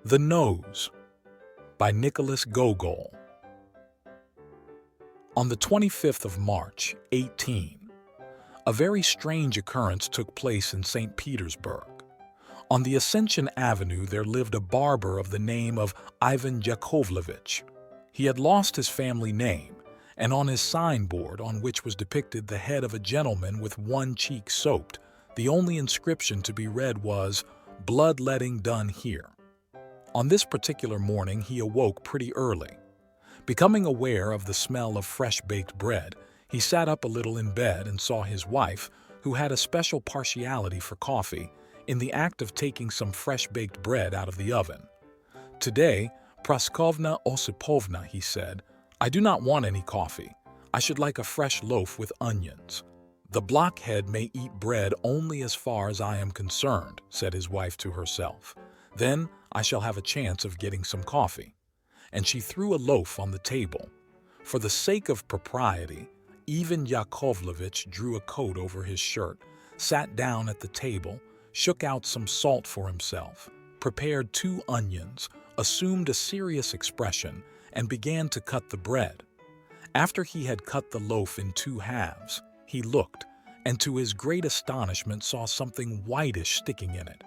The Nose by Nikolai Gogol. On the 25th of March, 18, a very strange occurrence took place in St. Petersburg. On the Ascension Avenue there lived a barber of the name of Ivan Yakovlevich. He had lost his family name, and on his signboard, on which was depicted the head of a gentleman with one cheek soaped, the only inscription to be read was, "Bloodletting done here." On this particular morning he awoke pretty early. Becoming aware of the smell of fresh-baked bread, he sat up a little in bed and saw his wife, who had a special partiality for coffee, in the act of taking some fresh-baked bread out of the oven. "Today, Praskovna Osipovna," he said, "I do not want any coffee. I should like a fresh loaf with onions." "The blockhead may eat bread only as far as I am concerned," said his wife to herself. "Then I shall have a chance of getting some coffee." And she threw a loaf on the table. For the sake of propriety, Ivan Yakovlevich drew a coat over his shirt, sat down at the table, shook out some salt for himself, prepared 2 onions, assumed a serious expression, and began to cut the bread. After he had cut the loaf in 2 halves, he looked, and to his great astonishment saw something whitish sticking in it.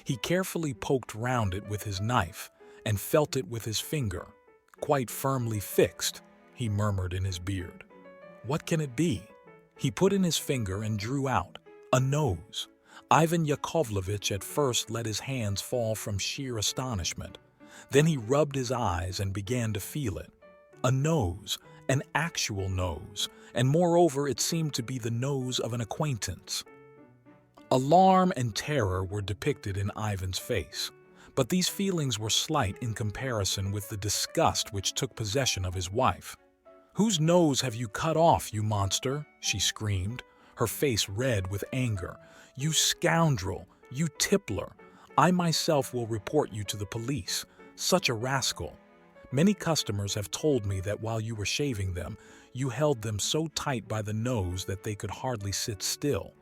He carefully poked round it with his knife and felt it with his finger. "Quite firmly fixed," he murmured in his beard. "What can it be?" He put in his finger and drew out a nose. Ivan Yakovlevich at first let his hands fall from sheer astonishment. Then he rubbed his eyes and began to feel it. A nose, an actual nose, and moreover it seemed to be the nose of an acquaintance. Alarm and terror were depicted in Ivan's face, but these feelings were slight in comparison with the disgust which took possession of his wife. "Whose nose have you cut off, you monster?" she screamed, her face red with anger. "You scoundrel! You tippler! I myself will report you to the police. Such a rascal! Many customers have told me that while you were shaving them, you held them so tight by the nose that they could hardly sit still."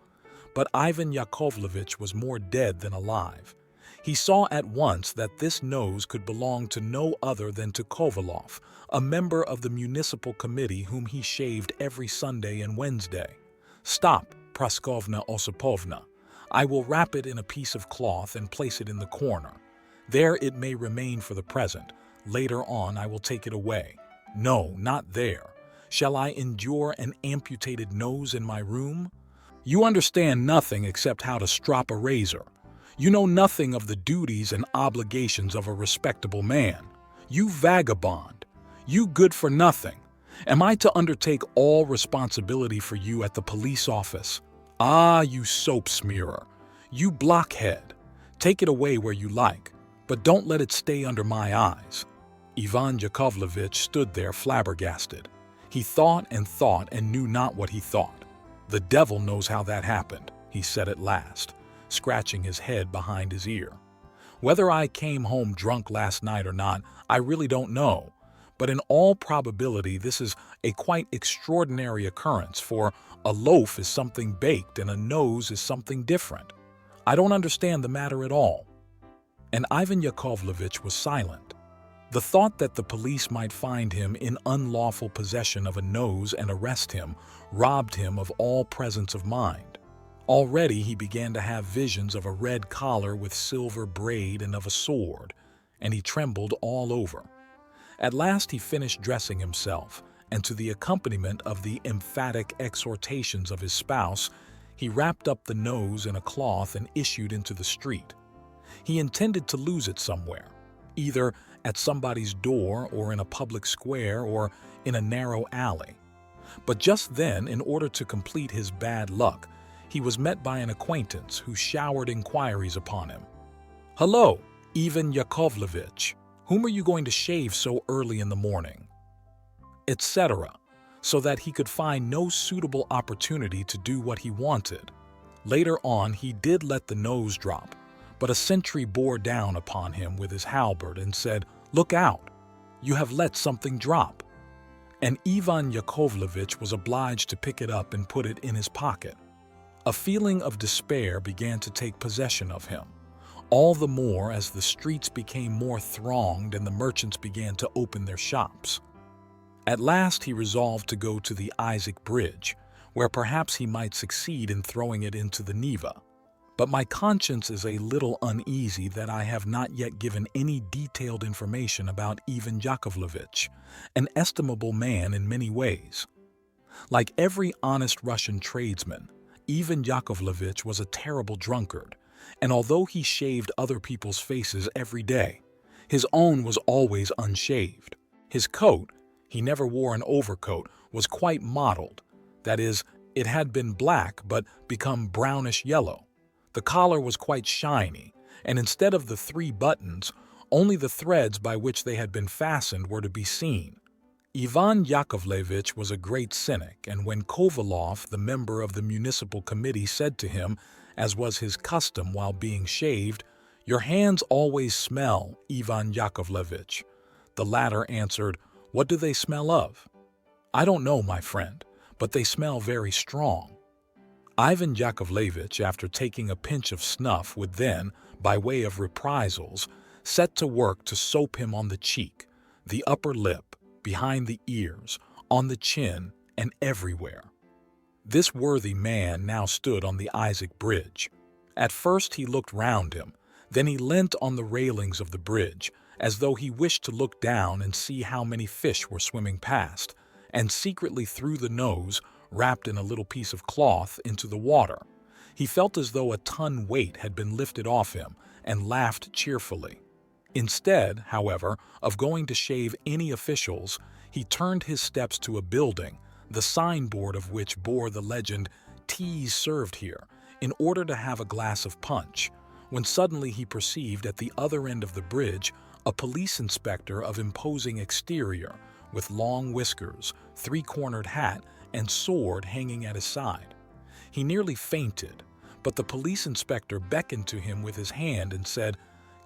But Ivan Yakovlevich was more dead than alive. He saw at once that this nose could belong to no other than to Kovalov, a member of the municipal committee whom he shaved every Sunday and Wednesday. "Stop, Praskovna Osipovna. I will wrap it in a piece of cloth and place it in the corner. There it may remain for the present. Later on I will take it away." "No, not there. Shall I endure an amputated nose in my room? You understand nothing except how to strop a razor. You know nothing of the duties and obligations of a respectable man. You vagabond! You good for nothing! Am I to undertake all responsibility for you at the police office? Ah, you soap smearer! You blockhead! Take it away where you like, but don't let it stay under my eyes." Ivan Yakovlevich stood there flabbergasted. He thought and knew not what he thought. "The devil knows how that happened," he said at last, scratching his head behind his ear. "Whether I came home drunk last night or not, I really don't know. But in all probability this is a quite extraordinary occurrence, for a loaf is something baked and a nose is something different. I don't understand the matter at all." And Ivan Yakovlevich was silent. The thought that the police might find him in unlawful possession of a nose and arrest him robbed him of all presence of mind. Already he began to have visions of a red collar with silver braid and of a sword, and he trembled all over. At last he finished dressing himself, and to the accompaniment of the emphatic exhortations of his spouse, he wrapped up the nose in a cloth and issued into the street. He intended to lose it somewhere, either at somebody's door or in a public square or in a narrow alley. But just then, in order to complete his bad luck, he was met by an acquaintance who showered inquiries upon him. "Hello, Ivan Yakovlevich. Whom are you going to shave so early in the morning?" etc., so that he could find no suitable opportunity to do what he wanted. Later on he did let the nose drop, but a sentry bore down upon him with his halberd and said, "Look out! You have let something drop." And Ivan Yakovlevich was obliged to pick it up and put it in his pocket. A feeling of despair began to take possession of him. all the more as the streets became more thronged and the merchants began to open their shops. At last he resolved to go to the Isaac Bridge, where perhaps he might succeed in throwing it into the Neva. But my conscience is a little uneasy that I have not yet given any detailed information about Ivan Yakovlevich, an estimable man in many ways. Like every honest Russian tradesman, Ivan Yakovlevich was a terrible drunkard, and although he shaved other people's faces every day, his own was always unshaved. His coat, he never wore an overcoat, was quite mottled. That is, it had been black but become brownish-yellow. The collar was quite shiny, and instead of the 3 buttons, only the threads by which they had been fastened were to be seen. Ivan Yakovlevich was a great cynic, and when Kovalov, the member of the municipal committee, said to him, as was his custom while being shaved, "Your hands always smell, Ivan Yakovlevich," the latter answered, "What do they smell of?" "I don't know, my friend, but they smell very strong." Ivan Yakovlevich, after taking a pinch of snuff, would then, by way of reprisals, set to work to soap him on the cheek, the upper lip, behind the ears, on the chin, and everywhere. This worthy man now stood on the Isaac Bridge. At first he looked round him, then he leant on the railings of the bridge, as though he wished to look down and see how many fish were swimming past, and secretly threw the nose, wrapped in a little piece of cloth, into the water. He felt as though a ton weight had been lifted off him, and laughed cheerfully. Instead, however, of going to shave any officials, he turned his steps to a building, the signboard of which bore the legend, "Teas served here," in order to have a glass of punch, when suddenly he perceived at the other end of the bridge a police inspector of imposing exterior, with long whiskers, 3-cornered hat, and sword hanging at his side. He nearly fainted, but the police inspector beckoned to him with his hand and said,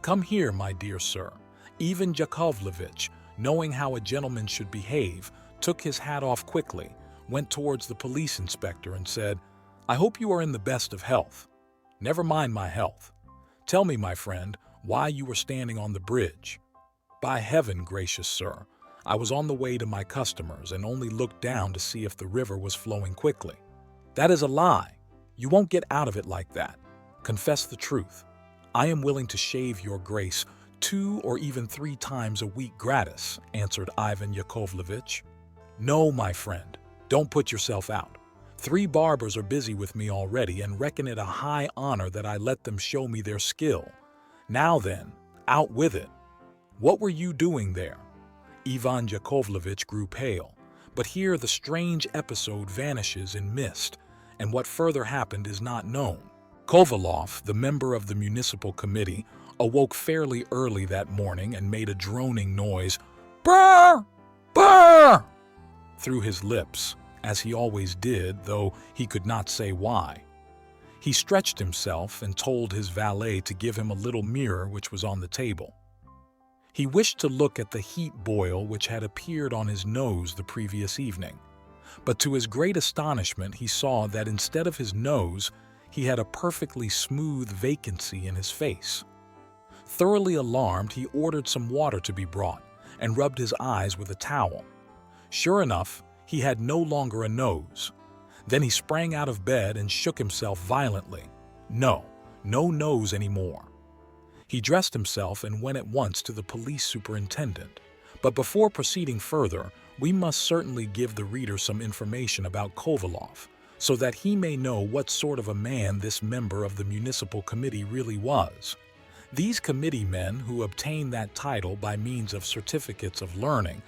"Come here, my dear sir." Ivan Yakovlevich, knowing how a gentleman should behave, took his hat off quickly, went towards the police inspector and said, "I hope you are in the best of health." "Never mind my health. Tell me, my friend, why you were standing on the bridge." "By heaven, gracious sir, I was on the way to my customers and only looked down to see if the river was flowing quickly." "That is a lie. You won't get out of it like that. Confess the truth. I am willing to shave your grace 2 or even 3 times a week gratis," answered Ivan Yakovlevich. "No, my friend, don't put yourself out. 3 barbers are busy with me already and reckon it a high honor that I let them show me their skill. Now then, out with it. What were you doing there?" Ivan Yakovlevich grew pale, but here the strange episode vanishes in mist, and what further happened is not known. Kovalov, the member of the municipal committee, awoke fairly early that morning and made a droning noise, "Brr! Brr!" through his lips, as he always did, though he could not say why. He stretched himself and told his valet to give him a little mirror which was on the table. He wished to look at the heat boil which had appeared on his nose the previous evening, but to his great astonishment he saw that instead of his nose, he had a perfectly smooth vacancy in his face. Thoroughly alarmed, he ordered some water to be brought and rubbed his eyes with a towel. Sure enough, he had no longer a nose. Then he sprang out of bed and shook himself violently. No nose anymore. He dressed himself and went at once to the police superintendent. But before proceeding further, we must certainly give the reader some information about Kovalov, so that he may know what sort of a man this member of the municipal committee really was. These committee men who obtain that title by means of certificates of learning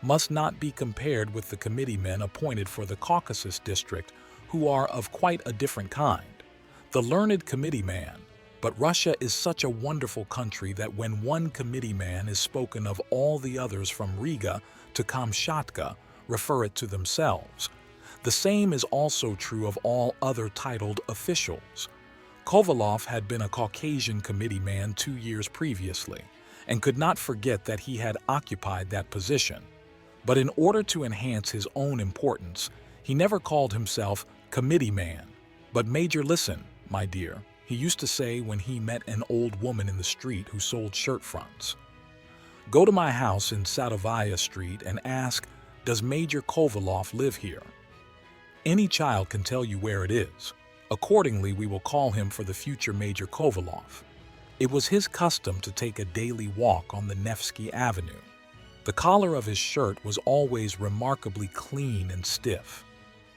must not be compared with the committee men appointed for the Caucasus district, who are of quite a different kind. The learned committee man. But Russia is such a wonderful country that when one committee man is spoken of, all the others from Riga to Kamchatka refer it to themselves. The same is also true of all other titled officials. Kovalov had been a Caucasian committee man 2 years previously, and could not forget that he had occupied that position. But in order to enhance his own importance, he never called himself committee man, but Major, listen, my dear, he used to say when he met an old woman in the street who sold shirt fronts. "Go to my house in Sadovaya Street and ask, 'Does Major Kovalov live here?' Any child can tell you where it is. Accordingly, we will call him for the future Major Kovalov." It was his custom to take a daily walk on the Nevsky Avenue. The collar of his shirt was always remarkably clean and stiff.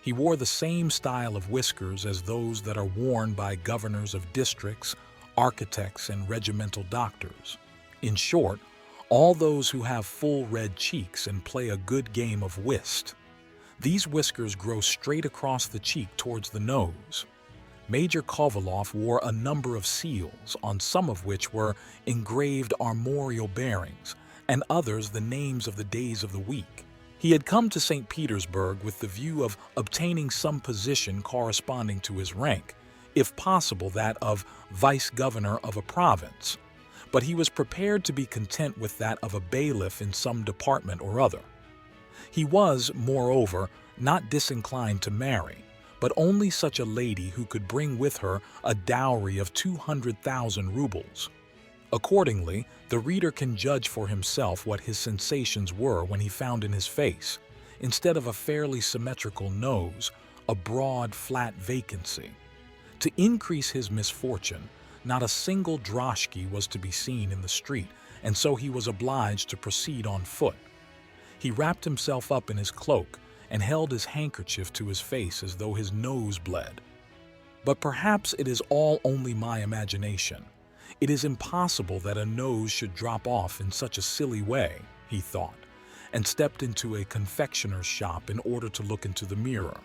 He wore the same style of whiskers as those that are worn by governors of districts, architects, and regimental doctors. In short, all those who have full red cheeks and play a good game of whist. These whiskers grow straight across the cheek towards the nose. Major Kovalov wore a number of seals, on some of which were engraved armorial bearings, and others the names of the days of the week. He had come to St. Petersburg with the view of obtaining some position corresponding to his rank, if possible that of vice-governor of a province, but he was prepared to be content with that of a bailiff in some department or other. He was, moreover, not disinclined to marry, but only such a lady who could bring with her a dowry of 200,000 rubles. Accordingly, the reader can judge for himself what his sensations were when he found in his face, instead of a fairly symmetrical nose, a broad, flat vacancy. To increase his misfortune, not a single droshky was to be seen in the street, and so he was obliged to proceed on foot. He wrapped himself up in his cloak and held his handkerchief to his face as though his nose bled. But perhaps it is all only my imagination. It is impossible that a nose should drop off in such a silly way, he thought, and stepped into a confectioner's shop in order to look into the mirror.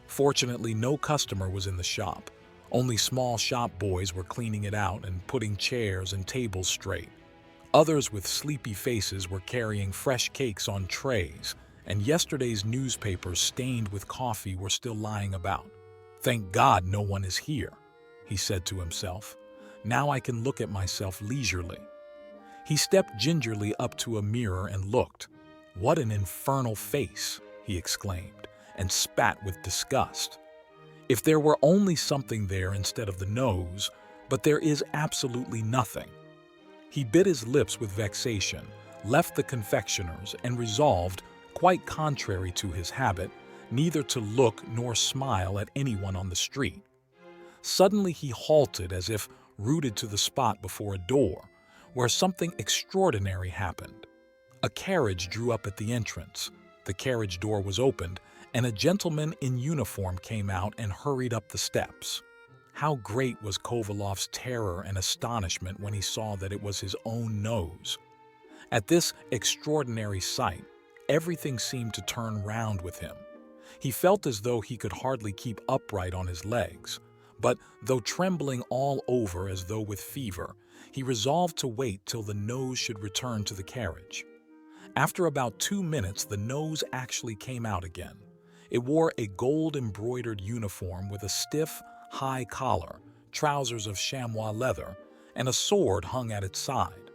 Fortunately, no customer was in the shop. Only small shop boys were cleaning it out and putting chairs and tables straight. Others with sleepy faces were carrying fresh cakes on trays, and yesterday's newspapers stained with coffee were still lying about. "Thank God no one is here," he said to himself. "Now I can look at myself leisurely." He stepped gingerly up to a mirror and looked. "What an infernal face!" he exclaimed, and spat with disgust. If there were only something there instead of the nose, but there is absolutely nothing. He bit his lips with vexation, left the confectioner's, and resolved, quite contrary to his habit, neither to look nor smile at anyone on the street. Suddenly he halted as if rooted to the spot before a door, where something extraordinary happened. A carriage drew up at the entrance. The carriage door was opened, and a gentleman in uniform came out and hurried up the steps. How great was Kovalov's terror and astonishment when he saw that it was his own nose. At this extraordinary sight, everything seemed to turn round with him. He felt as though he could hardly keep upright on his legs, but though trembling all over as though with fever, he resolved to wait till the nose should return to the carriage. After about 2 minutes, the nose actually came out again. It wore a gold-embroidered uniform with a stiff, high collar, trousers of chamois leather, and a sword hung at its side.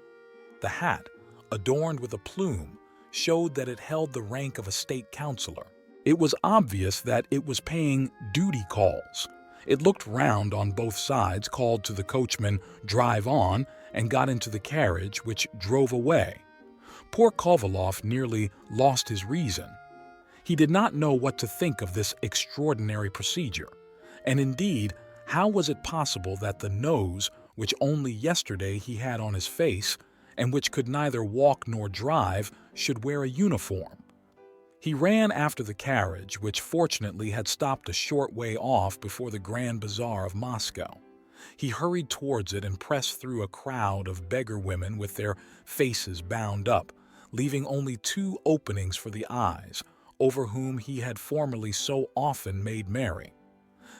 The hat, adorned with a plume, showed that it held the rank of a state councillor. It was obvious that it was paying duty calls. It looked round on both sides, called to the coachman, "Drive on," and got into the carriage, which drove away. Poor Kovalov nearly lost his reason. He did not know what to think of this extraordinary procedure. And indeed, how was it possible that the nose, which only yesterday he had on his face, and which could neither walk nor drive, should wear a uniform? He ran after the carriage, which fortunately had stopped a short way off before the Grand Bazaar of Moscow. He hurried towards it and pressed through a crowd of beggar women with their faces bound up, leaving only 2 openings for the eyes, over whom he had formerly so often made merry.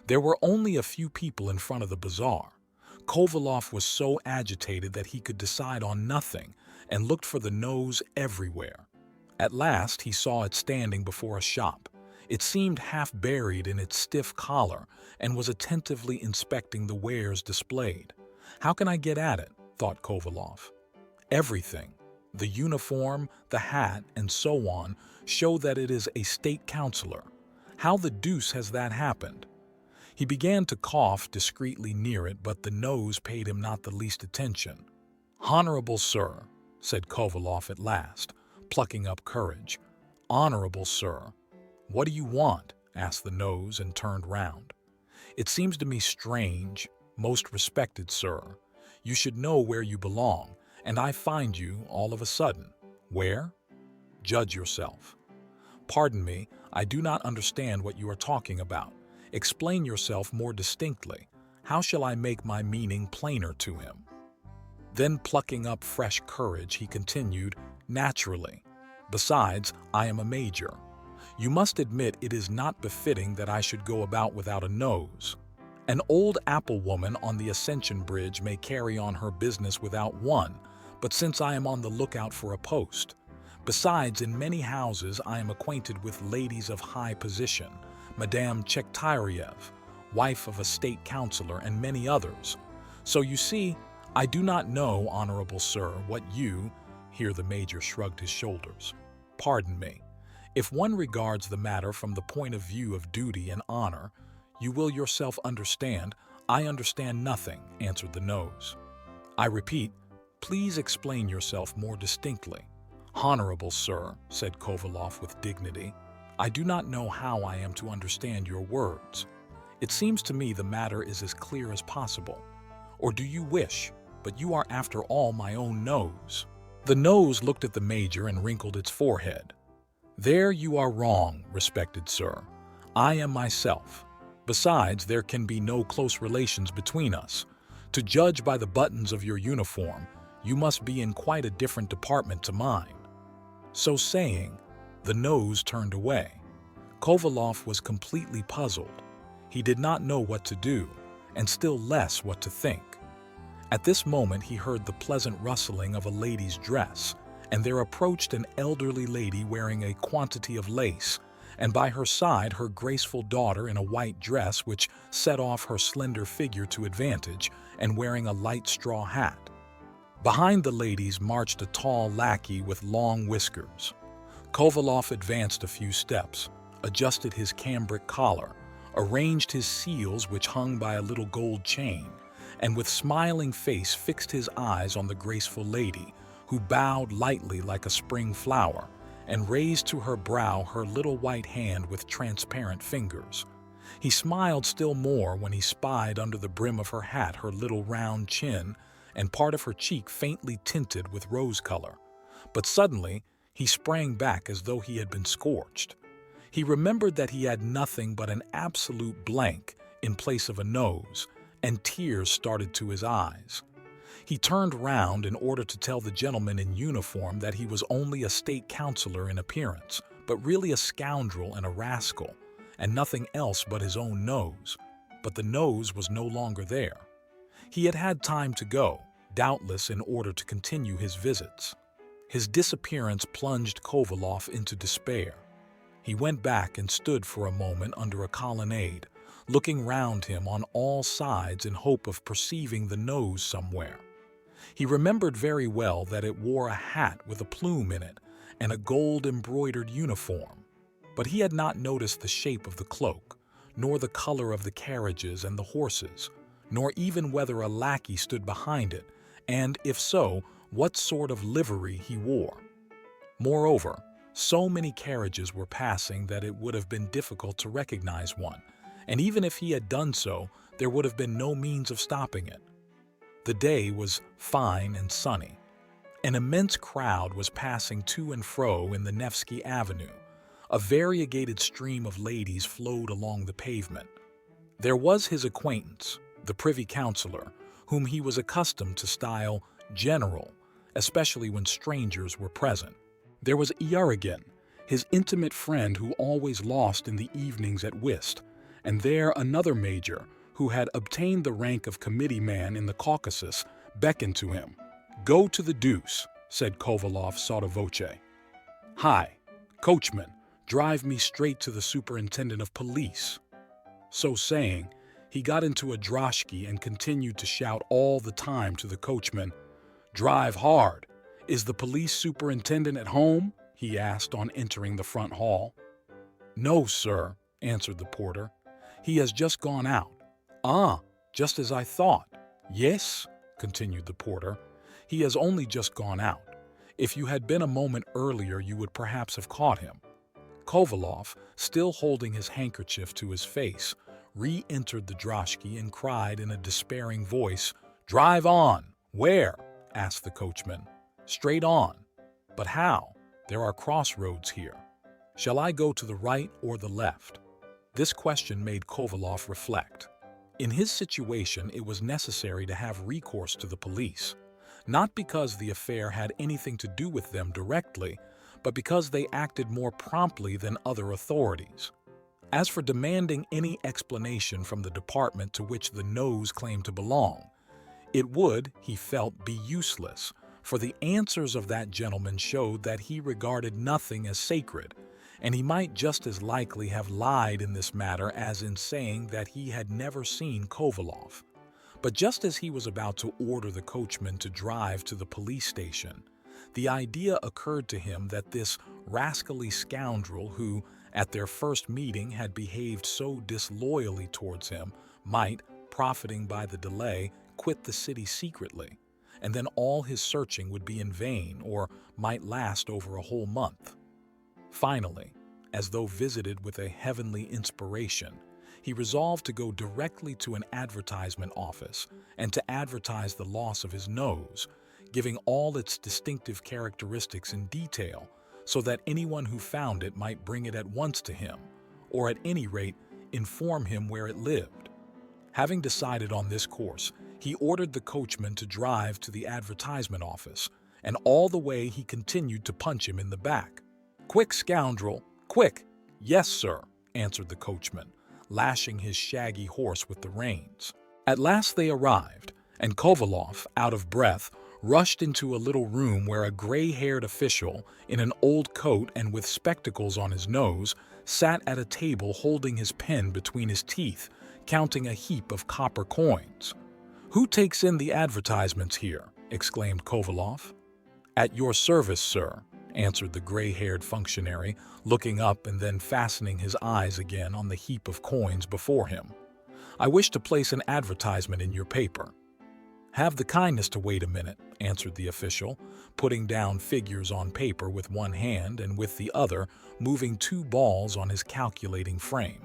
There were only a few people in front of the bazaar. Kovalov was so agitated that he could decide on nothing and looked for the nose everywhere. At last he saw it standing before a shop. It seemed half buried in its stiff collar and was attentively inspecting the wares displayed. "How can I get at it?" thought Kovalov. Everything, the uniform, the hat, and so on, show that it is a state councillor. How the deuce has that happened? He began to cough discreetly near it, but the nose paid him not the least attention. "Honorable sir," said Kovalov at last, plucking up courage. "Honorable sir." "What do you want?" asked the nose and turned round. "It seems to me strange, most respected sir. You should know where you belong, and I find you all of a sudden. Where? Judge yourself." "Pardon me, I do not understand what you are talking about. Explain yourself more distinctly. How shall I make my meaning plainer to him?" Then, plucking up fresh courage, he continued, "Naturally. Besides, I am a major. You must admit it is not befitting that I should go about without a nose. An old apple woman on the Ascension Bridge may carry on her business without one, but since I am on the lookout for a post. Besides, in many houses I am acquainted with ladies of high position, Madame Chekhtyriev, wife of a state councillor, and many others. So you see, I do not know, honorable sir, what you—" Here the major shrugged his shoulders. "Pardon me. If one regards the matter from the point of view of duty and honor, you will yourself understand." "I understand nothing," answered the nose. "I repeat, please explain yourself more distinctly." "Honorable sir," said Kovalov with dignity, "I do not know how I am to understand your words. It seems to me the matter is as clear as possible. Or do you wish, but you are after all my own nose?" The nose looked at the major and wrinkled its forehead. "There you are wrong, respected sir. I am myself. Besides, there can be no close relations between us. To judge by the buttons of your uniform, you must be in quite a different department to mine." So saying, the nose turned away. Kovalov was completely puzzled. He did not know what to do, and still less what to think. At this moment he heard the pleasant rustling of a lady's dress, and there approached an elderly lady wearing a quantity of lace, and by her side her graceful daughter in a white dress which set off her slender figure to advantage, and wearing a light straw hat. Behind the ladies marched a tall lackey with long whiskers. Kovalov advanced a few steps, adjusted his cambric collar, arranged his seals which hung by a little gold chain, and with smiling face fixed his eyes on the graceful lady, who bowed lightly like a spring flower, and raised to her brow her little white hand with transparent fingers. He smiled still more when he spied under the brim of her hat her little round chin, and part of her cheek faintly tinted with rose color. But suddenly he sprang back as though he had been scorched. He remembered that he had nothing but an absolute blank in place of a nose, and tears started to his eyes. He turned round in order to tell the gentleman in uniform that he was only a state councillor in appearance, but really a scoundrel and a rascal, and nothing else but his own nose. But the nose was no longer there. He had had time to go, doubtless in order to continue his visits. His disappearance plunged Kovalov into despair. He went back and stood for a moment under a colonnade, looking round him on all sides in hope of perceiving the nose somewhere. He remembered very well that it wore a hat with a plume in it and a gold-embroidered uniform, but he had not noticed the shape of the cloak, nor the color of the carriages and the horses, nor even whether a lackey stood behind it, and, if so, what sort of livery he wore. Moreover, so many carriages were passing that it would have been difficult to recognize one, and even if he had done so, there would have been no means of stopping it. The day was fine and sunny. An immense crowd was passing to and fro in the Nevsky Avenue. A variegated stream of ladies flowed along the pavement. There was his acquaintance, the privy councillor, whom he was accustomed to style General, especially when strangers were present. There was Iaragin, his intimate friend who always lost in the evenings at whist, and there another major, who had obtained the rank of committee-man in the Caucasus, beckoned to him. "Go to the deuce," said Kovalov sotto voce. "Hi, coachman, drive me straight to the superintendent of police." So saying, he got into a droshky and continued to shout all the time to the coachman, "Drive hard. Is the police superintendent at home?" he asked on entering the front hall. "No, sir," answered the porter. He has just gone out." "Ah, just as I thought." "Yes," continued the porter, "he has only just gone out. If you had been a moment earlier, you would perhaps have caught him." Kovalov, still holding his handkerchief to his face, re-entered the droshky and cried in a despairing voice, "Drive on!" "Where?" asked the coachman. "Straight on." "But how? There are crossroads here. Shall I go to the right or the left?" This question made Kovalov reflect. In his situation, it was necessary to have recourse to the police, not because the affair had anything to do with them directly, but because they acted more promptly than other authorities. As for demanding any explanation from the department to which the Nos claimed to belong, it would, he felt, be useless, for the answers of that gentleman showed that he regarded nothing as sacred, and he might just as likely have lied in this matter as in saying that he had never seen Kovalov. But just as he was about to order the coachman to drive to the police station, the idea occurred to him that this rascally scoundrel who, at their first meeting, had behaved so disloyally towards him might, profiting by the delay, quit the city secretly, and then all his searching would be in vain or might last over a whole month. Finally, as though visited with a heavenly inspiration, he resolved to go directly to an advertisement office and to advertise the loss of his nose, giving all its distinctive characteristics in detail so that anyone who found it might bring it at once to him, or at any rate inform him where it lived. Having decided on this course, he ordered the coachman to drive to the advertisement office, and all the way he continued to punch him in the back. "Quick, scoundrel, quick!" "Yes, sir," answered the coachman, lashing his shaggy horse with the reins. At last they arrived, and Kovalov, out of breath, rushed into a little room where a gray-haired official, in an old coat and with spectacles on his nose, sat at a table holding his pen between his teeth, counting a heap of copper coins. "Who takes in the advertisements here?" exclaimed Kovalov. "At your service, sir," answered the gray-haired functionary, looking up and then fastening his eyes again on the heap of coins before him. "I wish to place an advertisement in your paper." "Have the kindness to wait a minute," answered the official, putting down figures on paper with one hand and with the other moving two balls on his calculating frame.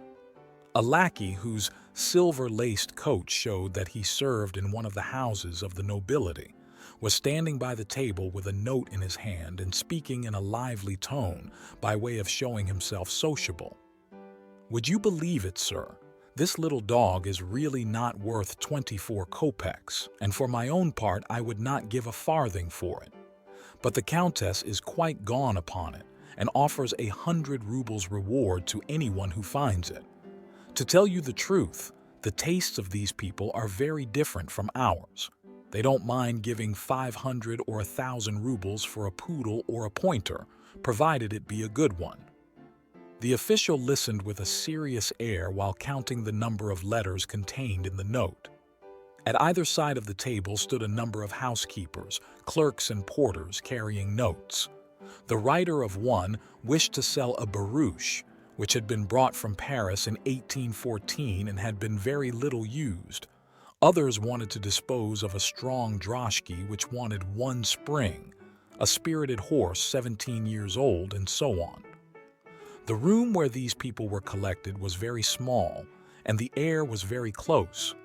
A lackey whose silver-laced coat showed that he served in one of the houses of the nobility was standing by the table with a note in his hand and speaking in a lively tone by way of showing himself sociable. "Would you believe it, sir? This little dog is really not worth 24 kopecks, and for my own part I would not give a farthing for it. But the countess is quite gone upon it and offers 100 rubles reward to anyone who finds it. To tell you the truth, the tastes of these people are very different from ours. They don't mind giving 500 or 1,000 rubles for a poodle or a pointer, provided it be a good one." The official listened with a serious air while counting the number of letters contained in the note. At either side of the table stood a number of housekeepers, clerks, and porters carrying notes. The writer of one wished to sell a barouche, which had been brought from Paris in 1814 and had been very little used. Others wanted to dispose of a strong droshky which wanted one spring, a spirited horse 17 years old, and so on. The room where these people were collected was very small, and the air was very close.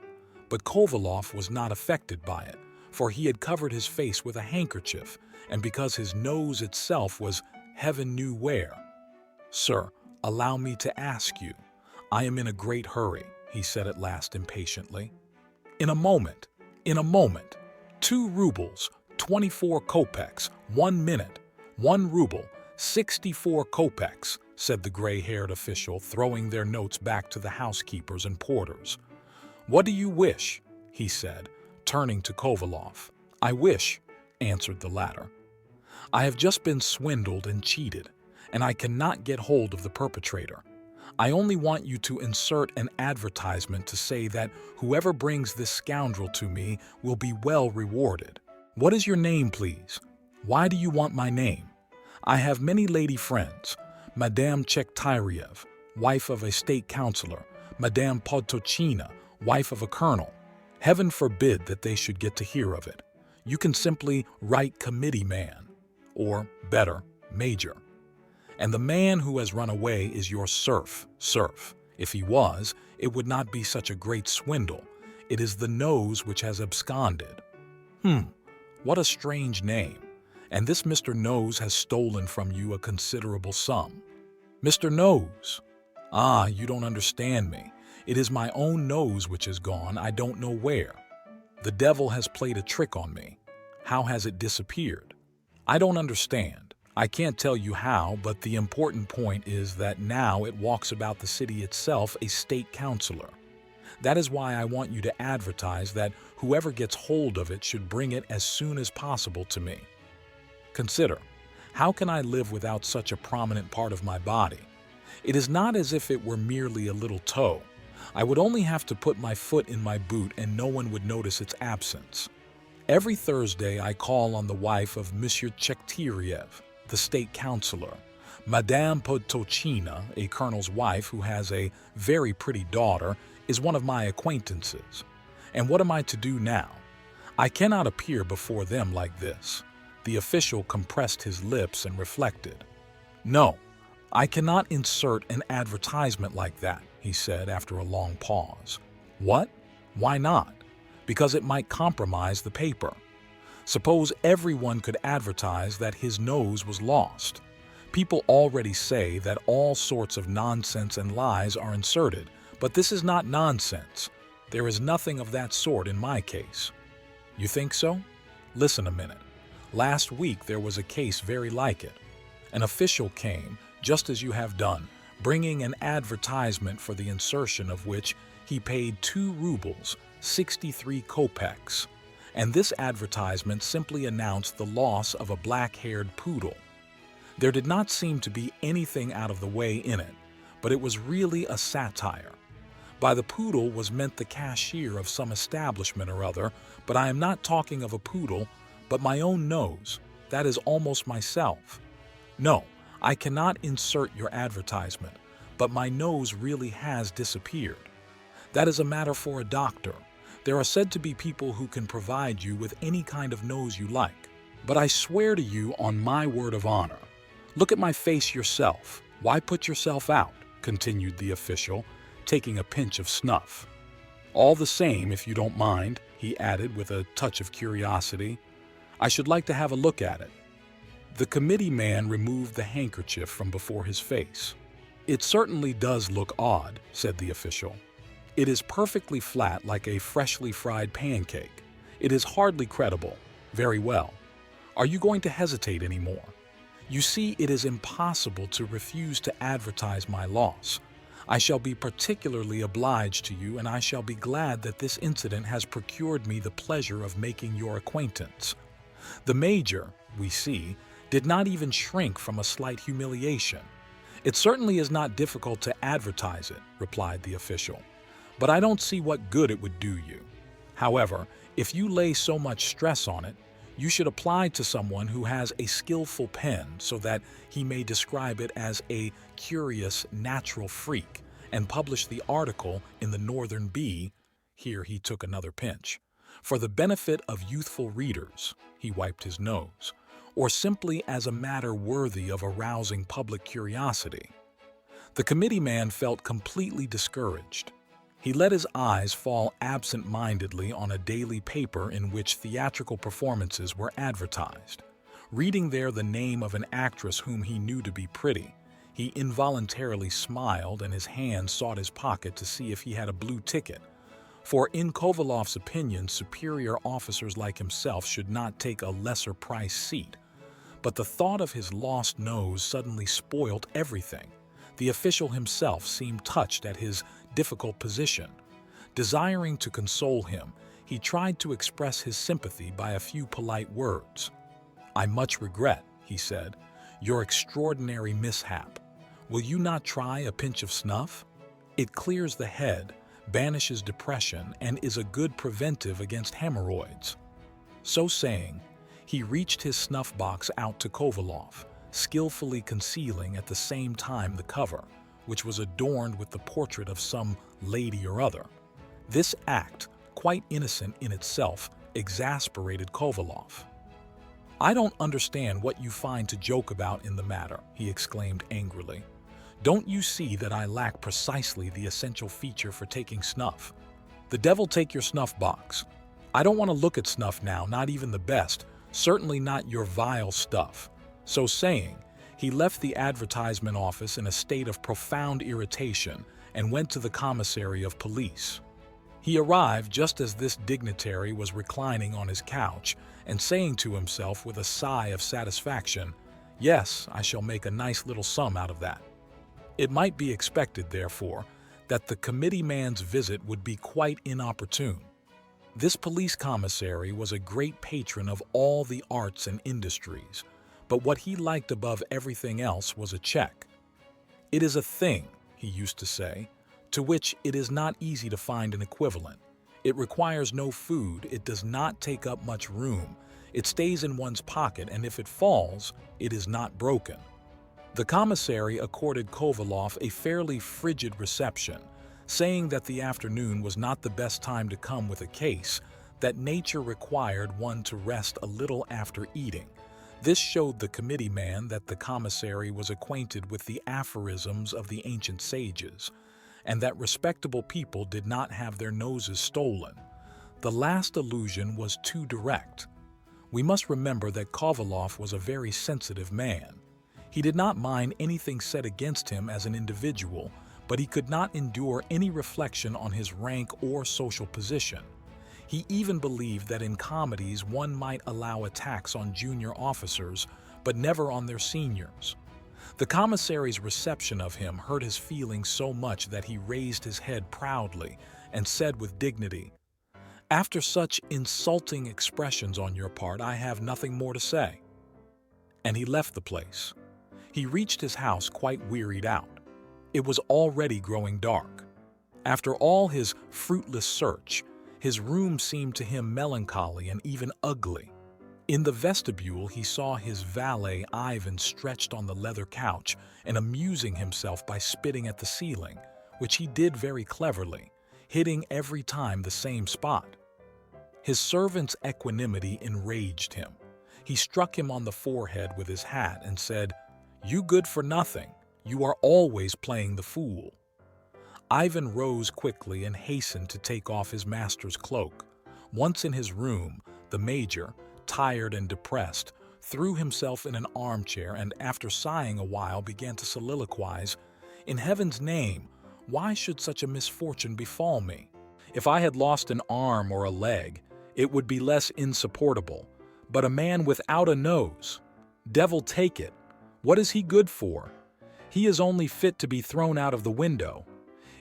But Kovalov was not affected by it, for he had covered his face with a handkerchief, and because his nose itself was heaven knew where. "Sir, allow me to ask you. I am in a great hurry," he said at last impatiently. In a moment. 2 rubles, 24 kopecks, 1 minute, 1 ruble, 64 kopecks, said the gray-haired official, throwing their notes back to the housekeepers and porters. "What do you wish?" he said, turning to Kovalov. "I wish," answered the latter. "I have just been swindled and cheated, and I cannot get hold of the perpetrator. I only want you to insert an advertisement to say that whoever brings this scoundrel to me will be well rewarded. What is your name, please? Why do you want my name? I have many lady friends. Madame Chekhtyriev, wife of a state councillor, Madame Podtochina, wife of a colonel. Heaven forbid that they should get to hear of it. You can simply write committee man, or better, major. And the man who has run away is your serf. If he was, it would not be such a great swindle. It is the nose which has absconded. What a strange name. And this Mr. Nose has stolen from you a considerable sum. Mr. Nose. Ah, you don't understand me. It is my own nose which has gone, I don't know where. The devil has played a trick on me. How has it disappeared? I don't understand. I can't tell you how, but the important point is that now it walks about the city itself a state councilor. That is why I want you to advertise that whoever gets hold of it should bring it as soon as possible to me. Consider, how can I live without such a prominent part of my body? It is not as if it were merely a little toe. I would only have to put my foot in my boot and no one would notice its absence. Every Thursday I call on the wife of Monsieur Chekhtyriev, the state councilor. Madame Podtochina, a colonel's wife who has a very pretty daughter, is one of my acquaintances. And what am I to do now? I cannot appear before them like this. The official compressed his lips and reflected. No, I cannot insert an advertisement like that, he said after a long pause. What? Why not? Because it might compromise the paper. Suppose everyone could advertise that his nose was lost. People already say that all sorts of nonsense and lies are inserted, but this is not nonsense. There is nothing of that sort in my case. You think so? Listen a minute. Last week there was a case very like it. An official came, just as you have done, bringing an advertisement for the insertion of which he paid 2 rubles, 63 kopecks. And this advertisement simply announced the loss of a black-haired poodle. There did not seem to be anything out of the way in it, but it was really a satire. By the poodle was meant the cashier of some establishment or other, but I am not talking of a poodle, but my own nose. That is almost myself. No, I cannot insert your advertisement, but my nose really has disappeared. That is a matter for a doctor. There are said to be people who can provide you with any kind of nose you like. But I swear to you on my word of honor. Look at my face yourself. Why put yourself out? Continued the official, taking a pinch of snuff. All the same, if you don't mind, he added with a touch of curiosity, I should like to have a look at it. The committee man removed the handkerchief from before his face. It certainly does look odd, said the official. It is perfectly flat like a freshly fried pancake. It is hardly credible. Very well. Are you going to hesitate anymore? You see, it is impossible to refuse to advertise my loss. I shall be particularly obliged to you, and I shall be glad that this incident has procured me the pleasure of making your acquaintance. The major, we see, did not even shrink from a slight humiliation. It certainly is not difficult to advertise it, replied the official, but I don't see what good it would do you. However, if you lay so much stress on it, you should apply to someone who has a skillful pen so that he may describe it as a curious natural freak and publish the article in the Northern Bee, here he took another pinch, for the benefit of youthful readers, he wiped his nose, or simply as a matter worthy of arousing public curiosity. The committee man felt completely discouraged. He let his eyes fall absent-mindedly on a daily paper in which theatrical performances were advertised. Reading there the name of an actress whom he knew to be pretty, he involuntarily smiled and his hand sought his pocket to see if he had a blue ticket. For in Kovalov's opinion, superior officers like himself should not take a lesser-priced seat. But the thought of his lost nose suddenly spoilt everything. The official himself seemed touched at his difficult position. Desiring to console him, he tried to express his sympathy by a few polite words. I much regret, he said, your extraordinary mishap. Will you not try a pinch of snuff? It clears the head, banishes depression, and is a good preventive against hemorrhoids. So saying, he reached his snuff box out to Kovalov, skillfully concealing at the same time the cover, which was adorned with the portrait of some lady or other. This act, quite innocent in itself, exasperated Kovalov. "I don't understand what you find to joke about in the matter," he exclaimed angrily. "Don't you see that I lack precisely the essential feature for taking snuff? The devil take your snuff box. I don't want to look at snuff now, not even the best, certainly not your vile stuff." So saying, he left the advertisement office in a state of profound irritation and went to the commissary of police. He arrived just as this dignitary was reclining on his couch and saying to himself with a sigh of satisfaction, "Yes, I shall make a nice little sum out of that." It might be expected, therefore, that the committee man's visit would be quite inopportune. This police commissary was a great patron of all the arts and industries, but what he liked above everything else was a check. "It is a thing," he used to say, "to which it is not easy to find an equivalent. It requires no food, it does not take up much room, it stays in one's pocket, and if it falls, it is not broken." The commissary accorded Kovalov a fairly frigid reception, saying that the afternoon was not the best time to come with a case, that nature required one to rest a little after eating. This showed the committee man that the commissary was acquainted with the aphorisms of the ancient sages, and that respectable people did not have their noses stolen. The last allusion was too direct. We must remember that Kovalov was a very sensitive man. He did not mind anything said against him as an individual, but he could not endure any reflection on his rank or social position. He even believed that in comedies one might allow attacks on junior officers, but never on their seniors. The commissary's reception of him hurt his feelings so much that he raised his head proudly and said with dignity, "After such insulting expressions on your part, I have nothing more to say." And he left the place. He reached his house quite wearied out. It was already growing dark. After all his fruitless search, his room seemed to him melancholy and even ugly. In the vestibule he saw his valet Ivan stretched on the leather couch and amusing himself by spitting at the ceiling, which he did very cleverly, hitting every time the same spot. His servant's equanimity enraged him. He struck him on the forehead with his hat and said, "You good for nothing. You are always playing the fool." Ivan rose quickly and hastened to take off his master's cloak. Once in his room, the major, tired and depressed, threw himself in an armchair and, after sighing a while, began to soliloquize, "In heaven's name, why should such a misfortune befall me? If I had lost an arm or a leg, it would be less insupportable. But a man without a nose, devil take it, what is he good for? He is only fit to be thrown out of the window.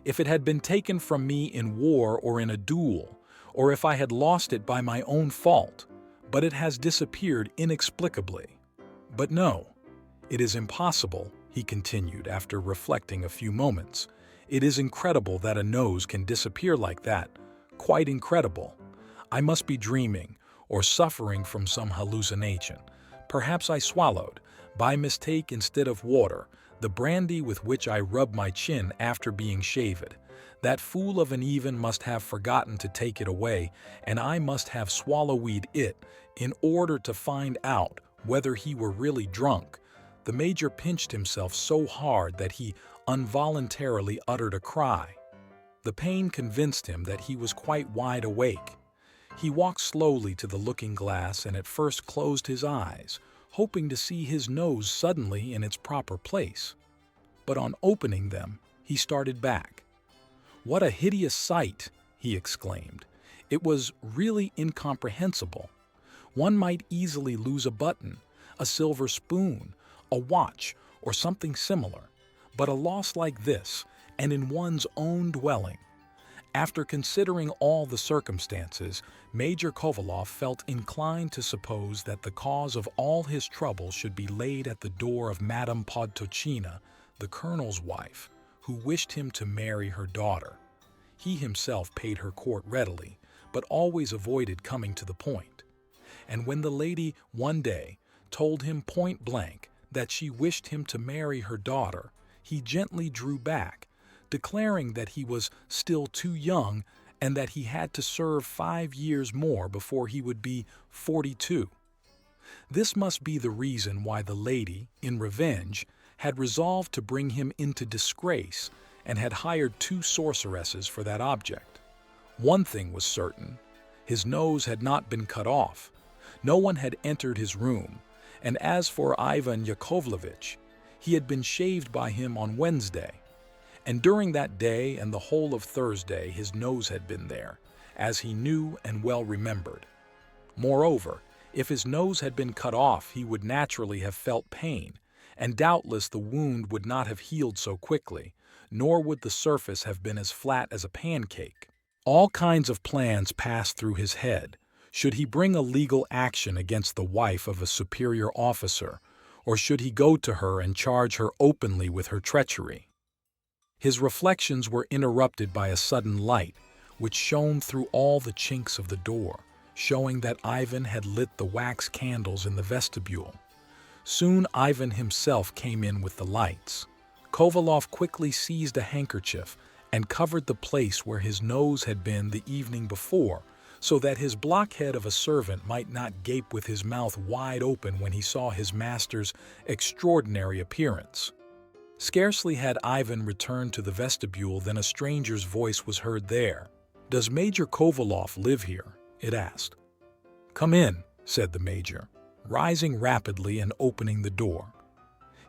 If it had been taken from me in war or in a duel, or if I had lost it by my own fault, but it has disappeared inexplicably. But no, it is impossible," he continued after reflecting a few moments. "It is incredible that a nose can disappear like that, quite incredible. I must be dreaming or suffering from some hallucination. Perhaps I swallowed, by mistake instead of water, the brandy with which I rub my chin after being shaved. That fool of an Ivan must have forgotten to take it away, and I must have swallowed it in order to find out whether he were really drunk." The major pinched himself so hard that he involuntarily uttered a cry. The pain convinced him that he was quite wide awake. He walked slowly to the looking-glass and at first closed his eyes, hoping to see his nose suddenly in its proper place. But on opening them, he started back. "What a hideous sight!" he exclaimed. It was really incomprehensible. One might easily lose a button, a silver spoon, a watch, or something similar, but a loss like this, and in one's own dwelling. After considering all the circumstances, Major Kovalov felt inclined to suppose that the cause of all his trouble should be laid at the door of Madame Podtochina, the colonel's wife, who wished him to marry her daughter. He himself paid her court readily, but always avoided coming to the point. And when the lady one day told him point blank that she wished him to marry her daughter, he gently drew back, declaring that he was still too young and that he had to serve 5 years more before he would be 42. This must be the reason why the lady, in revenge, had resolved to bring him into disgrace and had hired 2 sorceresses for that object. One thing was certain: his nose had not been cut off. No one had entered his room, and as for Ivan Yakovlevich, he had been shaved by him on Wednesday. And during that day and the whole of Thursday his nose had been there, as he knew and well remembered. Moreover, if his nose had been cut off, he would naturally have felt pain, and doubtless the wound would not have healed so quickly, nor would the surface have been as flat as a pancake. All kinds of plans passed through his head. Should he bring a legal action against the wife of a superior officer, or should he go to her and charge her openly with her treachery? His reflections were interrupted by a sudden light, which shone through all the chinks of the door, showing that Ivan had lit the wax candles in the vestibule. Soon Ivan himself came in with the lights. Kovalov quickly seized a handkerchief and covered the place where his nose had been the evening before, so that his blockhead of a servant might not gape with his mouth wide open when he saw his master's extraordinary appearance. Scarcely had Ivan returned to the vestibule than a stranger's voice was heard there. "Does Major Kovalov live here?" it asked. "Come in," said the major, rising rapidly and opening the door.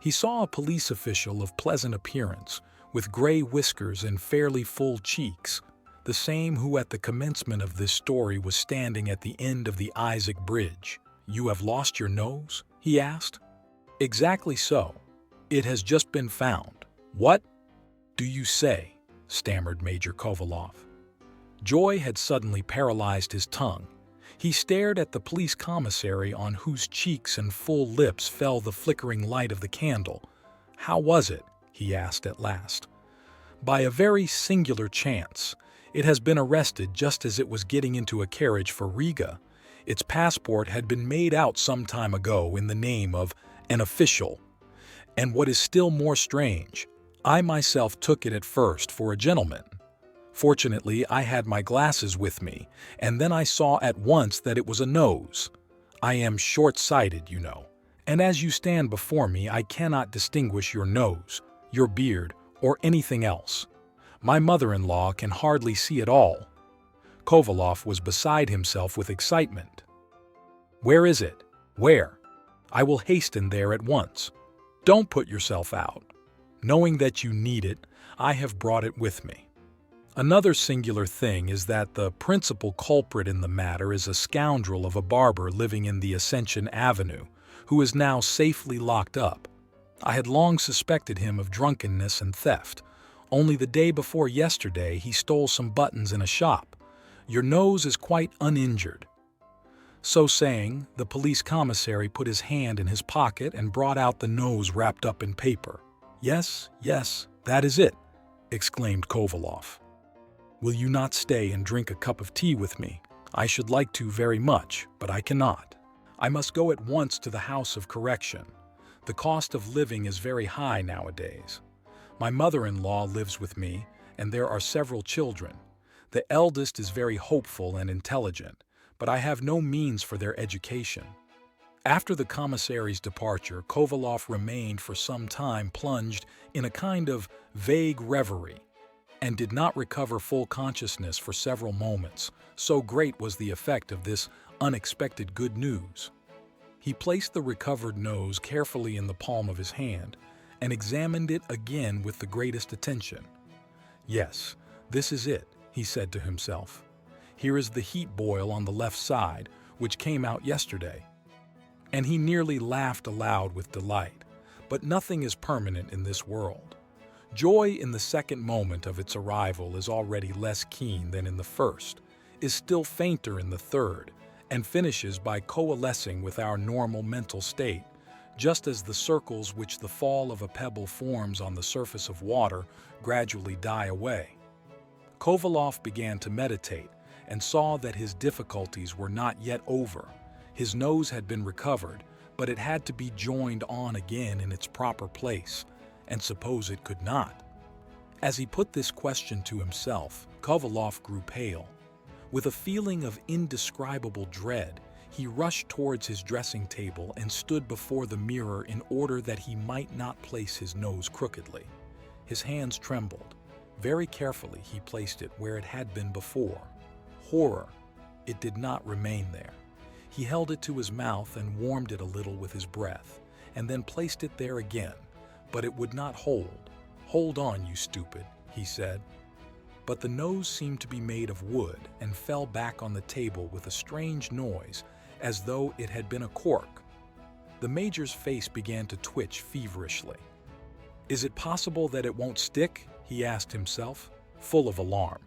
He saw a police official of pleasant appearance, with gray whiskers and fairly full cheeks, the same who at the commencement of this story was standing at the end of the Isaac Bridge. "You have lost your nose?" he asked. "Exactly so. It has just been found." "What do you say?" stammered Major Kovalov. Joy had suddenly paralyzed his tongue. He stared at the police commissary on whose cheeks and full lips fell the flickering light of the candle. "How was it?" he asked at last. "By a very singular chance. It has been arrested just as it was getting into a carriage for Riga. Its passport had been made out some time ago in the name of an official. And what is still more strange, I myself took it at first for a gentleman. Fortunately, I had my glasses with me, and then I saw at once that it was a nose. I am short-sighted, you know, and as you stand before me, I cannot distinguish your nose, your beard, or anything else. My mother-in-law can hardly see at all." Kovalov was beside himself with excitement. "Where is it? Where? I will hasten there at once. Don't put yourself out. Knowing that you need it, I have brought it with me." Another singular thing is that the principal culprit in the matter is a scoundrel of a barber living in the Ascension Avenue, who is now safely locked up. I had long suspected him of drunkenness and theft. Only the day before yesterday he stole some buttons in a shop. Your nose is quite uninjured." So saying, the police commissary put his hand in his pocket and brought out the nose wrapped up in paper. Yes, that is it," exclaimed Kovalov. "Will you not stay and drink a cup of tea with me? I should like to very much, but I cannot. I must go at once to the House of Correction. The cost of living is very high nowadays. My mother-in-law lives with me, and there are several children. The eldest is very hopeful and intelligent, but I have no means for their education." After the commissary's departure, Kovalov remained for some time plunged in a kind of vague reverie, and did not recover full consciousness for several moments, so great was the effect of this unexpected good news. He placed the recovered nose carefully in the palm of his hand, and examined it again with the greatest attention. "Yes, this is it," he said to himself. "Here is the heat boil on the left side, which came out yesterday." And he nearly laughed aloud with delight. But nothing is permanent in this world. Joy in the second moment of its arrival is already less keen than in the first, is still fainter in the third, and finishes by coalescing with our normal mental state, just as the circles which the fall of a pebble forms on the surface of water gradually die away. Kovalov began to meditate, and saw that his difficulties were not yet over. His nose had been recovered, but it had to be joined on again in its proper place, and suppose it could not? As he put this question to himself, Kovalov grew pale. With a feeling of indescribable dread, he rushed towards his dressing table and stood before the mirror in order that he might not place his nose crookedly. His hands trembled. Very carefully he placed it where it had been before. Horror! It did not remain there. He held it to his mouth and warmed it a little with his breath, and then placed it there again, but it would not hold. "Hold on, you stupid," he said. But the nose seemed to be made of wood and fell back on the table with a strange noise, as though it had been a cork. The Major's face began to twitch feverishly. "Is it possible that it won't stick?" he asked himself, full of alarm.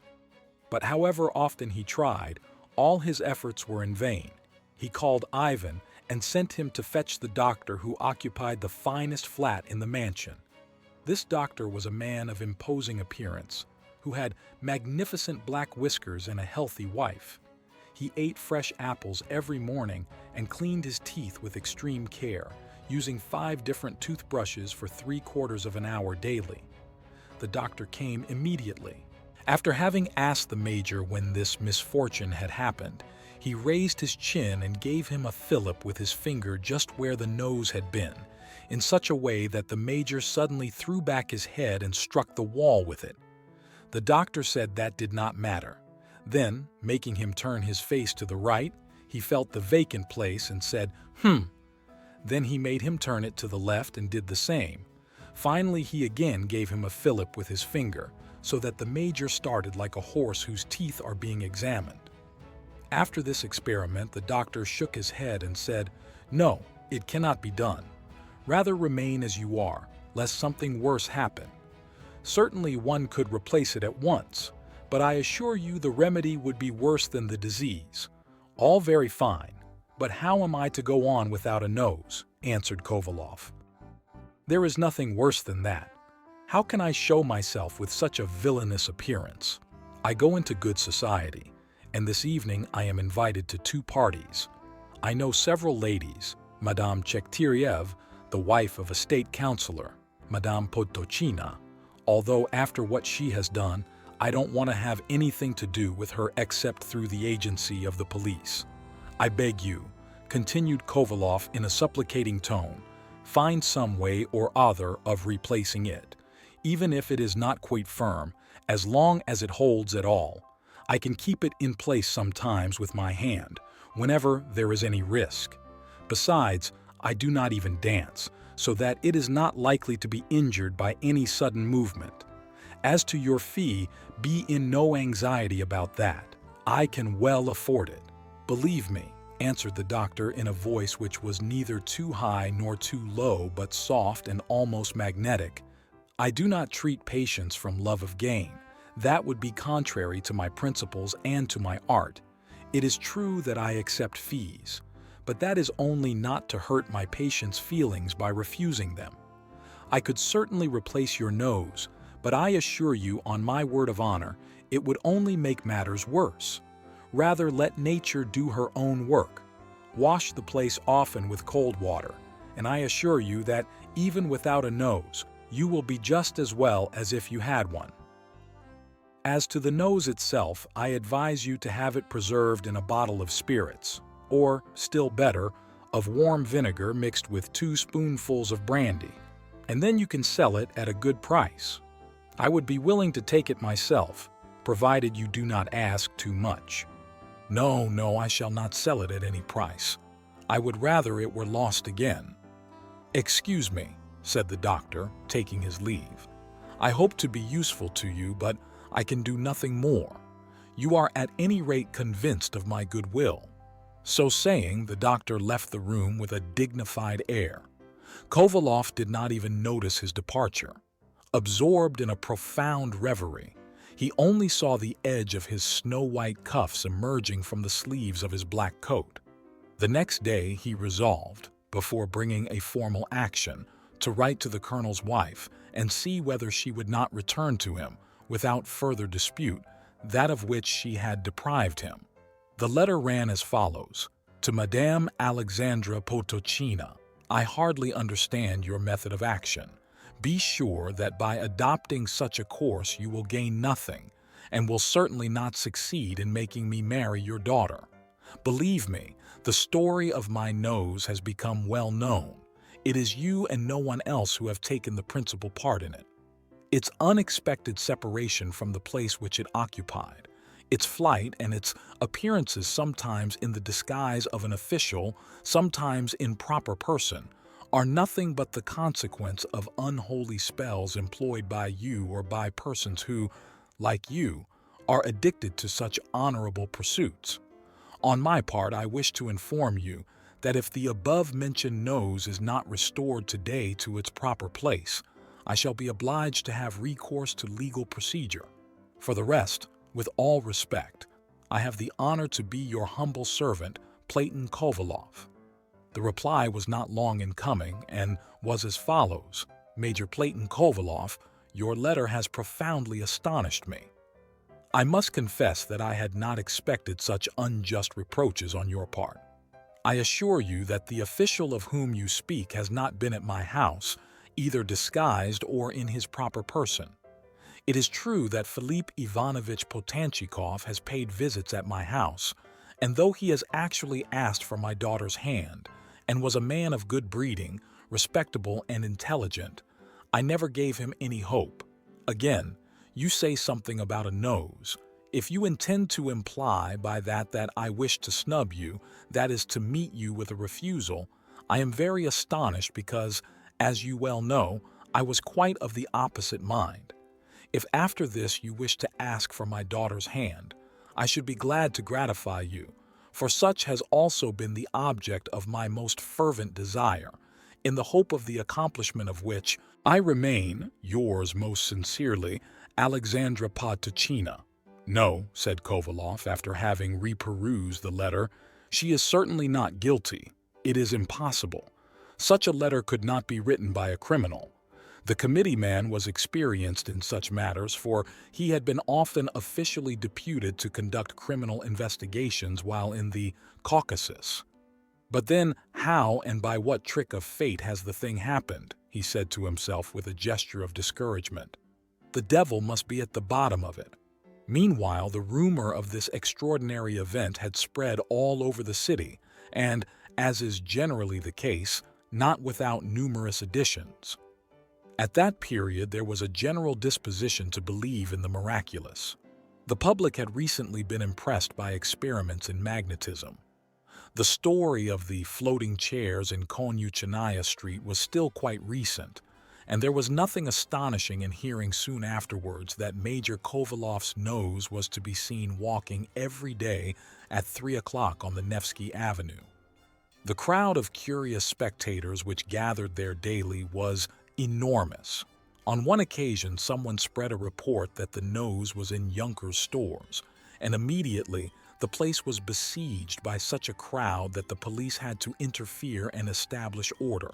But however often he tried, all his efforts were in vain. He called Ivan and sent him to fetch the doctor who occupied the finest flat in the mansion. This doctor was a man of imposing appearance, who had magnificent black whiskers and a healthy wife. He ate fresh apples every morning and cleaned his teeth with extreme care, using 5 different toothbrushes for 3/4 of an hour daily. The doctor came immediately. After having asked the Major when this misfortune had happened, he raised his chin and gave him a fillip with his finger just where the nose had been, in such a way that the Major suddenly threw back his head and struck the wall with it. The doctor said that did not matter. Then, making him turn his face to the right, he felt the vacant place and said, Then he made him turn it to the left and did the same. Finally, he again gave him a fillip with his finger, so that the Major started like a horse whose teeth are being examined. After this experiment, the doctor shook his head and said, "No, it cannot be done. Rather remain as you are, lest something worse happen. Certainly one could replace it at once, but I assure you the remedy would be worse than the disease. All very fine, but how am I to go on without a nose?" answered Kovalov. "There is nothing worse than that. How can I show myself with such a villainous appearance? I go into good society, and this evening I am invited to 2 parties. I know several ladies, Madame Chekhtyriev, the wife of a state councillor, Madame Potocina, although after what she has done, I don't want to have anything to do with her except through the agency of the police. I beg you," continued Kovalov in a supplicating tone, "find some way or other of replacing it, even if it is not quite firm, as long as it holds at all. I can keep it in place sometimes with my hand, whenever there is any risk. Besides, I do not even dance, so that it is not likely to be injured by any sudden movement. As to your fee, be in no anxiety about that. I can well afford it. Believe me," answered the doctor in a voice which was neither too high nor too low but soft and almost magnetic, "I do not treat patients from love of gain. That would be contrary to my principles and to my art. It is true that I accept fees, but that is only not to hurt my patients' feelings by refusing them. I could certainly replace your nose, but I assure you on my word of honor, it would only make matters worse. Rather let nature do her own work. Wash the place often with cold water, and I assure you that even without a nose, you will be just as well as if you had one. As to the nose itself, I advise you to have it preserved in a bottle of spirits, or, still better, of warm vinegar mixed with 2 spoonfuls of brandy, and then you can sell it at a good price. I would be willing to take it myself, provided you do not ask too much." No, I shall not sell it at any price. I would rather it were lost again." "Excuse me," said the doctor, taking his leave. "I hope to be useful to you, but I can do nothing more. You are at any rate convinced of my goodwill." So saying, the doctor left the room with a dignified air. Kovalov did not even notice his departure. Absorbed in a profound reverie, he only saw the edge of his snow-white cuffs emerging from the sleeves of his black coat. The next day he resolved, before bringing a formal action, to write to the colonel's wife and see whether she would not return to him, without further dispute, that of which she had deprived him. The letter ran as follows: "To Madame Alexandra Potocina, I hardly understand your method of action. Be sure that by adopting such a course you will gain nothing, and will certainly not succeed in making me marry your daughter. Believe me, the story of my nose has become well known. It is you and no one else who have taken the principal part in it. Its unexpected separation from the place which it occupied, its flight and its appearances sometimes in the disguise of an official, sometimes improper person, are nothing but the consequence of unholy spells employed by you or by persons who, like you, are addicted to such honorable pursuits. On my part, I wish to inform you that if the above-mentioned nose is not restored today to its proper place, I shall be obliged to have recourse to legal procedure. For the rest, with all respect, I have the honor to be your humble servant, Platon Kovalov. The reply was not long in coming and was as follows: Major Platon Kovalov, your letter has profoundly astonished me. I must confess that I had not expected such unjust reproaches on your part. I assure you that the official of whom you speak has not been at my house, either disguised or in his proper person. It is true that Philippe Ivanovich Potanchikov has paid visits at my house, and though he has actually asked for my daughter's hand, and was a man of good breeding, respectable and intelligent, I never gave him any hope. Again, you say something about a nose. If you intend to imply by that I wish to snub you, that is to meet you with a refusal, I am very astonished because, as you well know, I was quite of the opposite mind. If after this you wish to ask for my daughter's hand, I should be glad to gratify you, for such has also been the object of my most fervent desire, in the hope of the accomplishment of which I remain, yours most sincerely, Alexandra Pushkin. No, said Kovalov, after having reperused the letter, she is certainly not guilty. It is impossible. Such a letter could not be written by a criminal. The committee man was experienced in such matters, for he had been often officially deputed to conduct criminal investigations while in the Caucasus. But then, how and by what trick of fate has the thing happened? He said to himself with a gesture of discouragement. The devil must be at the bottom of it. Meanwhile, the rumor of this extraordinary event had spread all over the city, and, as is generally the case, not without numerous additions. At that period, there was a general disposition to believe in the miraculous. The public had recently been impressed by experiments in magnetism. The story of the floating chairs in Konyuchanaya Street was still quite recent, and there was nothing astonishing in hearing soon afterwards that Major Kovalov's nose was to be seen walking every day at 3 o'clock on the Nevsky Avenue. The crowd of curious spectators which gathered there daily was enormous. On one occasion, someone spread a report that the nose was in Junker's stores, and immediately the place was besieged by such a crowd that the police had to interfere and establish order.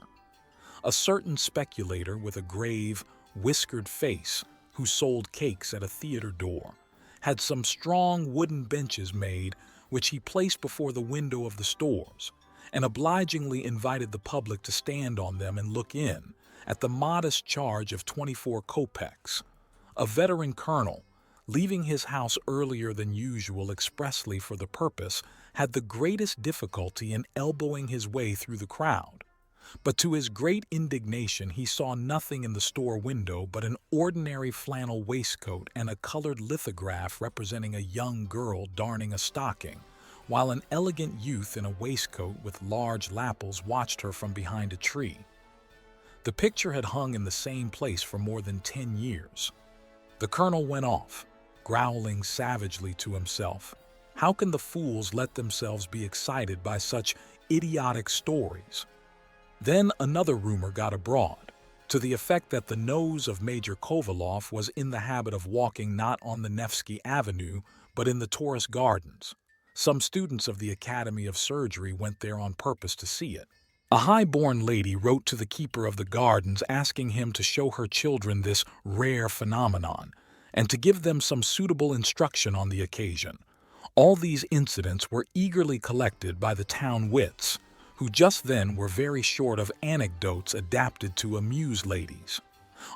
A certain speculator with a grave, whiskered face, who sold cakes at a theater door, had some strong wooden benches made, which he placed before the window of the stores, and obligingly invited the public to stand on them and look in, at the modest charge of 24 kopecks. A veteran colonel, leaving his house earlier than usual expressly for the purpose, had the greatest difficulty in elbowing his way through the crowd. But to his great indignation he saw nothing in the store window but an ordinary flannel waistcoat and a colored lithograph representing a young girl darning a stocking, while an elegant youth in a waistcoat with large lapels watched her from behind a tree. The picture had hung in the same place for more than 10 years. The colonel went off, growling savagely to himself. How can the fools let themselves be excited by such idiotic stories? Then another rumor got abroad, to the effect that the nose of Major Kovalov was in the habit of walking not on the Nevsky Avenue, but in the Taurus Gardens. Some students of the Academy of Surgery went there on purpose to see it. A high-born lady wrote to the keeper of the gardens asking him to show her children this rare phenomenon, and to give them some suitable instruction on the occasion. All these incidents were eagerly collected by the town wits, who just then were very short of anecdotes adapted to amuse ladies.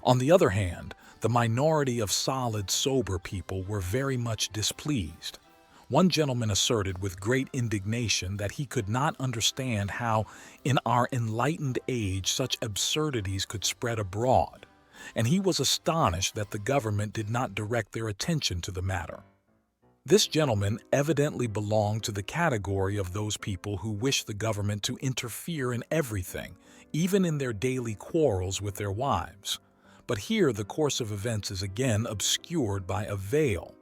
On the other hand, the minority of solid, sober people were very much displeased. One gentleman asserted with great indignation that he could not understand how, in our enlightened age, such absurdities could spread abroad, and he was astonished that the government did not direct their attention to the matter. This gentleman evidently belonged to the category of those people who wish the government to interfere in everything, even in their daily quarrels with their wives. But here the course of events is again obscured by a veil.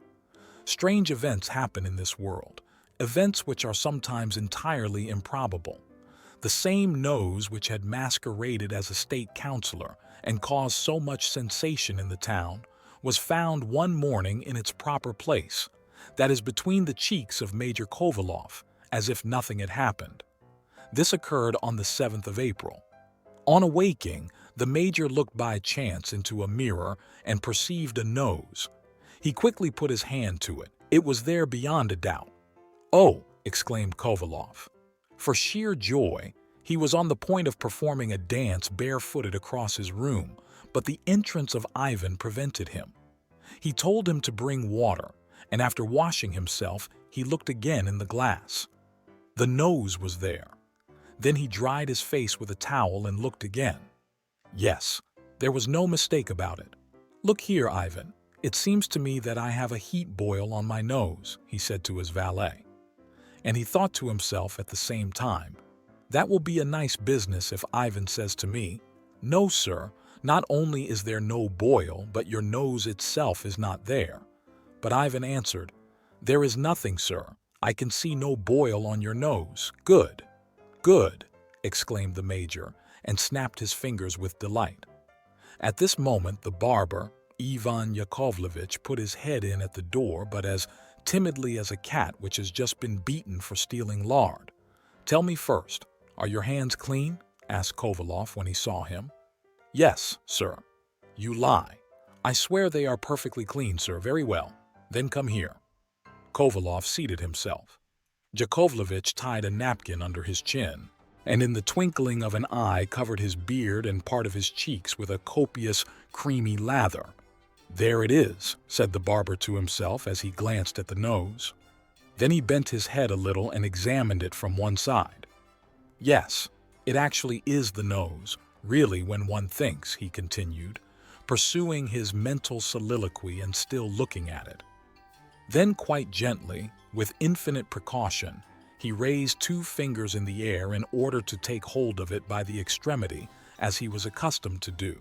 Strange events happen in this world, events which are sometimes entirely improbable. The same nose which had masqueraded as a state councilor and caused so much sensation in the town was found one morning in its proper place, that is, between the cheeks of Major Kovalov, as if nothing had happened. This occurred on the 7th of April. On awaking, the major looked by chance into a mirror and perceived a nose. He quickly put his hand to it. It was there beyond a doubt. "Oh!" exclaimed Kovalov. For sheer joy, he was on the point of performing a dance barefooted across his room, but the entrance of Ivan prevented him. He told him to bring water, and after washing himself, he looked again in the glass. The nose was there. Then he dried his face with a towel and looked again. Yes, there was no mistake about it. "Look here, Ivan. It seems to me that I have a heat boil on my nose," he said to his valet. And he thought to himself at the same time, "That will be a nice business if Ivan says to me, 'No, sir, not only is there no boil, but your nose itself is not there.'" But Ivan answered, "There is nothing, sir. I can see no boil on your nose. Good, good," exclaimed the major, and snapped his fingers with delight. At this moment the barber, Ivan Yakovlevich, put his head in at the door, but as timidly as a cat which has just been beaten for stealing lard. "Tell me first, are your hands clean?" asked Kovalov when he saw him. "Yes, sir." "You lie." "I swear they are perfectly clean, sir. Very well. Then come here." Kovalov seated himself. Yakovlevich tied a napkin under his chin, and in the twinkling of an eye covered his beard and part of his cheeks with a copious, creamy lather. "There it is," said the barber to himself as he glanced at the nose. Then he bent his head a little and examined it from one side. "Yes, it actually is the nose, really, when one thinks," he continued, pursuing his mental soliloquy and still looking at it. Then quite gently, with infinite precaution, he raised 2 fingers in the air in order to take hold of it by the extremity, as he was accustomed to do.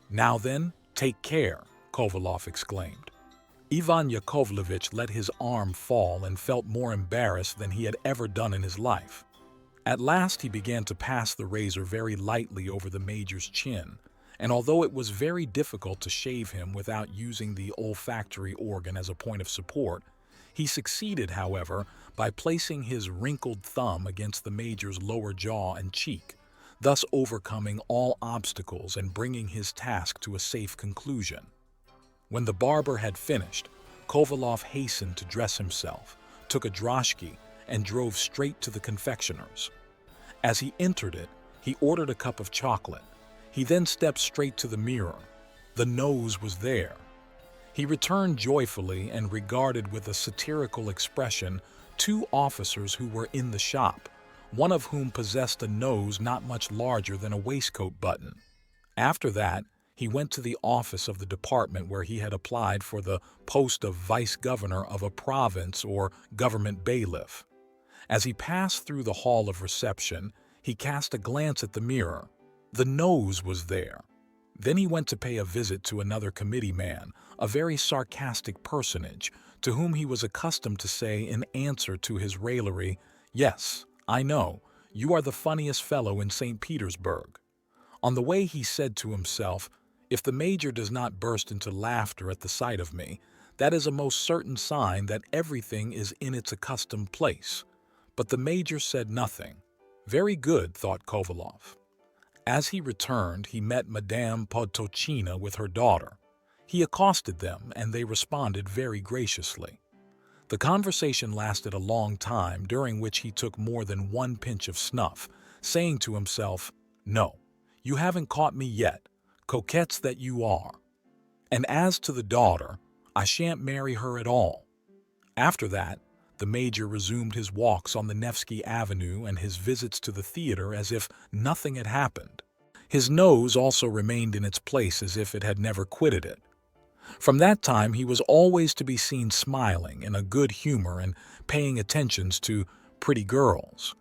"Now then, take care," Kovalov exclaimed. Ivan Yakovlevich let his arm fall and felt more embarrassed than he had ever done in his life. At last he began to pass the razor very lightly over the major's chin, and although it was very difficult to shave him without using the olfactory organ as a point of support, he succeeded, however, by placing his wrinkled thumb against the major's lower jaw and cheek, thus overcoming all obstacles and bringing his task to a safe conclusion. When the barber had finished, Kovalov hastened to dress himself, took a droshky, and drove straight to the confectioner's. As he entered it, he ordered a cup of chocolate. He then stepped straight to the mirror. The nose was there. He returned joyfully and regarded with a satirical expression 2 officers who were in the shop, one of whom possessed a nose not much larger than a waistcoat button. After that, he went to the office of the department where he had applied for the post of vice-governor of a province or government bailiff. As he passed through the hall of reception, he cast a glance at the mirror. The nose was there. Then he went to pay a visit to another committee man, a very sarcastic personage, to whom he was accustomed to say in answer to his raillery, "Yes, I know, you are the funniest fellow in St. Petersburg." On the way he said to himself, "If the major does not burst into laughter at the sight of me, that is a most certain sign that everything is in its accustomed place." But the major said nothing. Very good, thought Kovalov. As he returned, he met Madame Podtochina with her daughter. He accosted them, and they responded very graciously. The conversation lasted a long time, during which he took more than 1 pinch of snuff, saying to himself, "No, you haven't caught me yet. coquettes that you are. And as to the daughter, I shan't marry her at all." After that, the Major resumed his walks on the Nevsky Avenue and his visits to the theater as if nothing had happened. His nose also remained in its place as if it had never quitted it. From that time he was always to be seen smiling, in a good humor, and paying attentions to pretty girls.